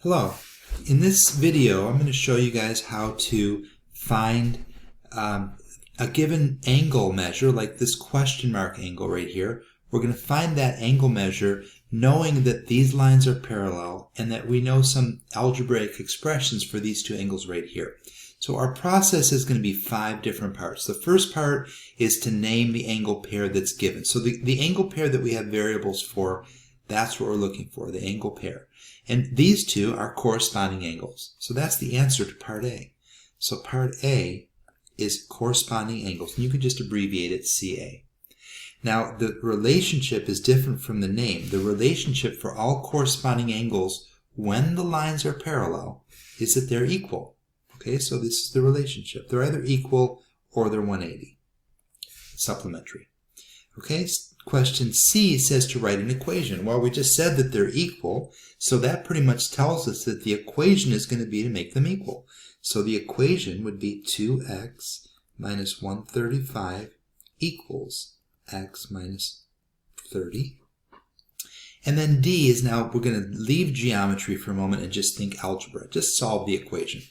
Hello. In this video, I'm going to show you guys how to find a given angle measure, like this question mark angle right here. We're going to find that angle measure knowing that these lines are parallel and that we know some algebraic expressions for these two angles right here. So our process is going to be 5 different parts. The first part is to name the angle pair that's given. So the angle pair that we have variables for, that's what we're looking for, the angle pair. And these two are corresponding angles. So that's the answer to part A. So part A is corresponding angles, and you can just abbreviate it CA. Now the relationship is different from the name. The relationship for all corresponding angles when the lines are parallel is that they're equal. Okay, so this is the relationship. They're either equal or they're 180. Supplementary. Okay, question C says to write an equation. Well, we just said that they're equal, so that pretty much tells us that the equation is going to be to make them equal. So the equation would be 2x minus 135 equals x minus 30. And then D is now, we're going to leave geometry for a moment and just think algebra. Just solve the equation.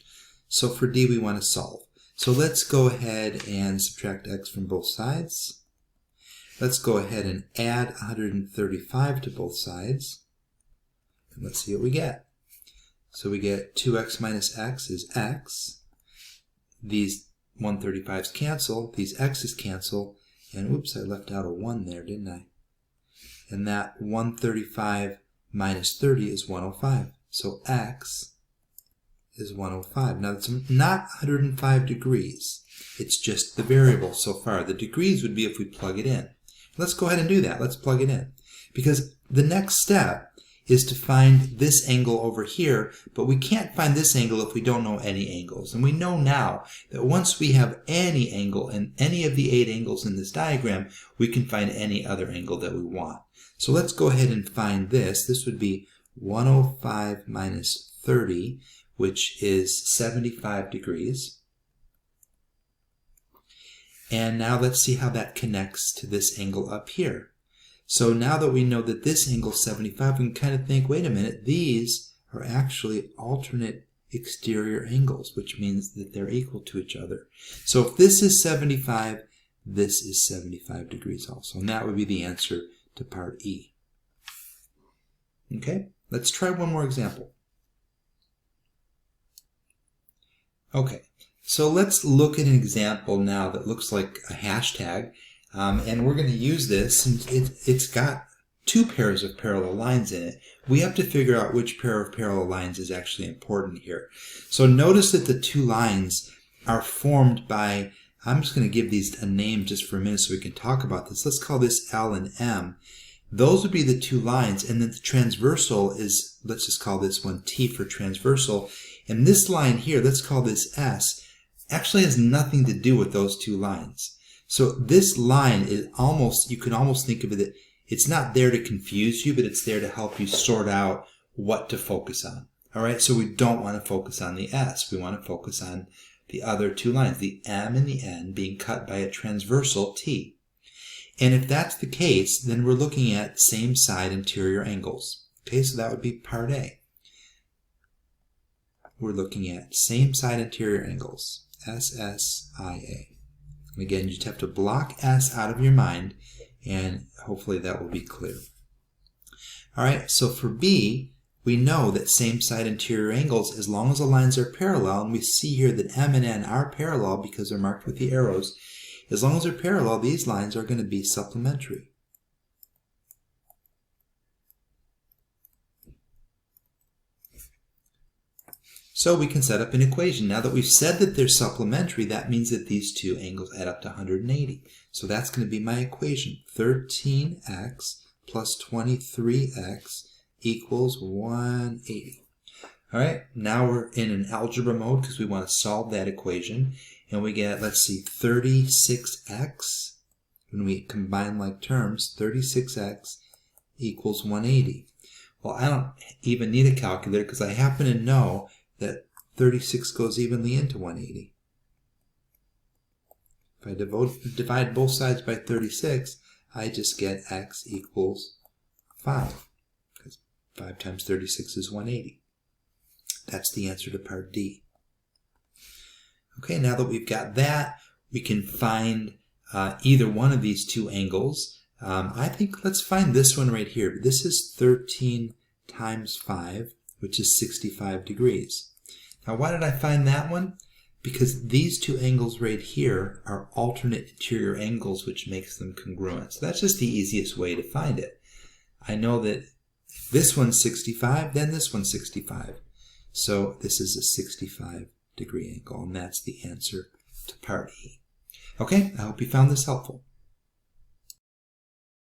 So for D we want to solve. So let's go ahead and subtract x from both sides. Let's go ahead and add 135 to both sides. And let's see what we get. So we get 2x minus x is x. These 135's cancel. These x's cancel. And oops, I left out a 1 there, didn't I? And that 135 minus 30 is 105. So x is 105. Now it's not 105 degrees. It's just the variable so far. The degrees would be if we plug it in. Let's go ahead and do that. Let's plug it in. Because the next step is to find this angle over here, but we can't find this angle if we don't know any angles. And we know now that once we have any angle in any of the 8 angles in this diagram, we can find any other angle that we want. So let's go ahead and find this. This would be 105 minus 30, which is 75 degrees. And now let's see how that connects to this angle up here. So now that we know that this angle is 75, we can kind of think, wait a minute, these are actually alternate exterior angles, which means that they're equal to each other. So if this is 75, this is 75 degrees also. And that would be the answer to part E. Okay, let's try one more example. Okay. So let's look at an example now that looks like a hashtag, and we're going to use this, and it's got 2 pairs of parallel lines in it. We have to figure out which pair of parallel lines is actually important here. So notice that the 2 lines are formed by, I'm just going to give these a name just for a minute so we can talk about this. Let's call this L and M. Those would be the 2 lines, and then the transversal is, let's just call this one T for transversal. And this line here, let's call this S, actually has nothing to do with those 2 lines. So this line is almost, you can almost think of it, it's not there to confuse you, but it's there to help you sort out what to focus on. All right, so we don't want to focus on the S. We want to focus on the other 2 lines, the M and the N being cut by a transversal T. And if that's the case, then we're looking at same side interior angles. Okay, so that would be part A. We're looking at same side interior angles, SSIA. And again, you just have to block S out of your mind, and hopefully that will be clear. All right, so for B, we know that same side interior angles, as long as the lines are parallel, and we see here that M and N are parallel because they're marked with the arrows, as long as they're parallel, these lines are going to be supplementary. So we can set up an equation. Now that we've said that they're supplementary, that means that these 2 angles add up to 180. So that's going to be my equation. 13x plus 23x equals 180. All right, now we're in an algebra mode because we want to solve that equation. And we get, let's see, 36x. When we combine like terms, 36x equals 180. Well, I don't even need a calculator because I happen to know that 36 goes evenly into 180. If I divide both sides by 36, I just get x equals 5, because 5 times 36 is 180. That's the answer to part D. Okay, now that we've got that, we can find either one of these two angles. I think let's find this one right here. This is 13 times 5, which is 65 degrees. Now, why did I find that one? Because these two angles right here are alternate interior angles, which makes them congruent. So that's just the easiest way to find it. I know that if this one's 65, then this one's 65. So this is a 65-degree angle, and that's the answer to part E. Okay, I hope you found this helpful.